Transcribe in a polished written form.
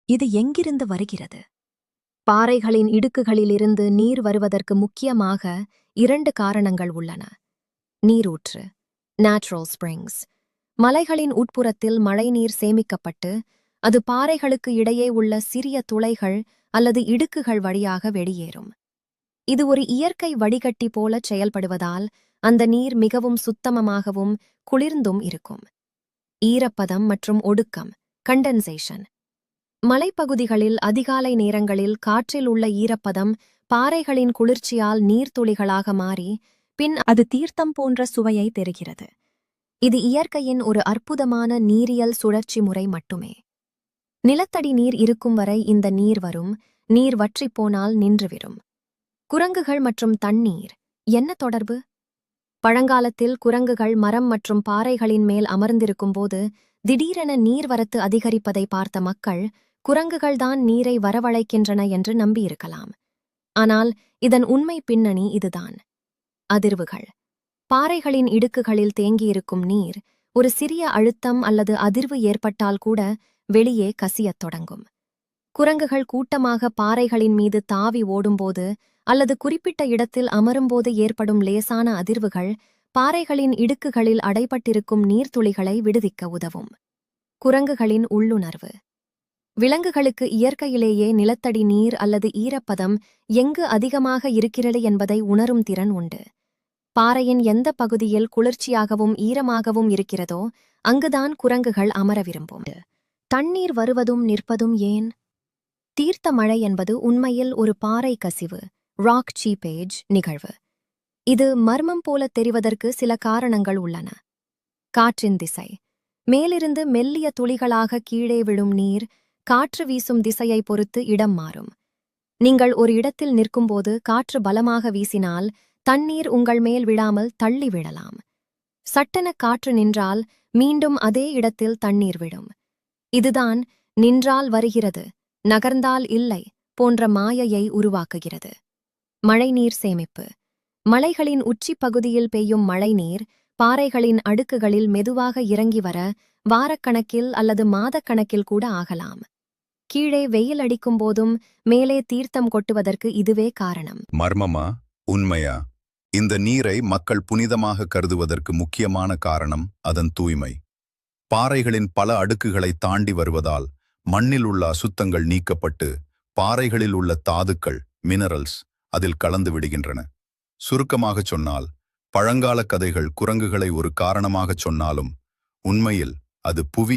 இது எங்கிருந்து வருகிறது? பாறைகளின் இடுக்குகளிலிருந்து நீர் வருவதற்கு முக்கியமாக 2 காரணங்கள் உள்ளன. நீரூற்று நேச்சுரல் ஸ்பிரிங்ஸ். மலைகளின் உட்புறத்தில் மழைநீர் சேமிக்கப்பட்டு, அது பாறைகளுக்கு இடையே உள்ள சிறிய துளைகள் அல்லது இடுக்குகள் வழியாக வெளியேறும். இது ஒரு இயற்கை வடிகட்டி போலச் செயல்படுவதால், அந்த நீர் மிகவும் சுத்தமாகவும் குளிர்ந்தும் இருக்கும். ஈரப்பதம் மற்றும் ஒடுக்கம் கண்டென்சேஷன். மலைப்பகுதிகளில் அதிகாலை நேரங்களில் காற்றில் உள்ள ஈரப்பதம் பாறைகளின் குளிர்ச்சியால் நீர்த்துளிகளாக மாறி, பின் அது தீர்த்தம் போன்ற சுவையை தெரிகிறது. இது இயற்கையின் ஒரு அற்புதமான நீரியல் சுழற்சி முறை மட்டுமே. நிலத்தடி நீர் இருக்கும் வரை இந்த நீர் வரும், நீர் வற்றிப்போனால் நின்றுவிடும். குரங்குகள் மற்றும் தண்ணீர் என்ன தொடர்பு? பழங்காலத்தில் குரங்குகள் மரம் மற்றும் பாறைகளின் மேல் அமர்ந்திருக்கும்போது திடீரென நீர்வரத்து அதிகரிப்பதை பார்த்த மக்கள், குரங்குகள்தான் நீரை வரவழைக்கின்றன என்று நம்பியிருக்கலாம். ஆனால் இதன் உண்மை பின்னணி இதுதான். அதிர்வுகள். பாறைகளின் இடுக்குகளில் தேங்கியிருக்கும் நீர் ஒரு சிறிய அழுத்தம் அல்லது அதிர்வு ஏற்பட்டால் கூட வெளியே கசியத் தொடங்கும். குரங்குகள் கூட்டமாக பாறைகளின் மீது தாவி ஓடும்போது அல்லது குறிப்பிட்ட இடத்தில் அமரும்போது ஏற்படும் லேசான அதிர்வுகள் பாறைகளின் இடுக்குகளில் அடைபட்டிருக்கும் நீர்த்துளிகளை விடுவிக்க உதவும். குரங்குகளின் உள்ளுணர்வு. விலங்குகளுக்கு இயற்கையிலேயே நிலத்தடி நீர் அல்லது ஈரப்பதம் எங்கு அதிகமாக இருக்கிறது என்பதை உணரும் திறன் உண்டு. பாறையின் எந்த பகுதியில் குளிர்ச்சியாகவும் ஈரமாகவும் இருக்கிறதோ அங்குதான் குரங்குகள் அமர விரும்பும். தண்ணீர் வருவதும் நிற்பதும் ஏன்? தீர்த்த மழை என்பது உண்மையில் ஒரு பாறை கசிவு ராக் சீப்பேஜ் நிகழ்வு. இது மர்மம் போல தெரிவதற்கு சில காரணங்கள் உள்ளன. காற்றின் திசை. மேலிருந்து மெல்லிய துளிகளாக கீழே விழும் நீர் காற்று வீசும் திசையை பொறுத்து இடம் மாறும். நீங்கள் ஒரு இடத்தில் நிற்கும்போது காற்று பலமாக வீசினால் தண்ணீர் உங்கள் மேல் விழாமல் தள்ளி விழலாம். சட்டென காற்று நின்றால் மீண்டும் அதே இடத்தில் தண்ணீர் விழும். இதுதான் நின்றால் வருகிறது, நகர்ந்தால் இல்லை போன்ற மாயையை உருவாக்குகிறது. மழைநீர் சேமிப்பு. மலைகளின் உச்சிப் பகுதியில் பெய்யும் மழைநீர் பாறைகளின் அடுக்குகளில் மெதுவாக இறங்கி வர வாரக்கணக்கில் அல்லது மாதக்கணக்கில் கூட ஆகலாம். கீழே வெயில் அடிக்கும் போதும் மேலே தீர்த்தம் கொட்டுவதற்கு இதுவே காரணம். மர்மமா, உண்மையா? இந்த நீரை மக்கள் புனிதமாக கருதுவதற்கு முக்கியமான காரணம் அதன் தூய்மை. பாறைகளின் பல அடுக்குகளை தாண்டி வருவதால் மண்ணில் உள்ள அசுத்தங்கள் நீக்கப்பட்டு பாறைகளில் உள்ள தாதுக்கள் மினரல்ஸ் அதில் கலந்து விடுகின்றன. சுருக்கமாகச் சொன்னால், பழங்கால கதைகள் குரங்குகளை ஒரு காரணமாகச் சொன்னாலும் உண்மையில் அது புவி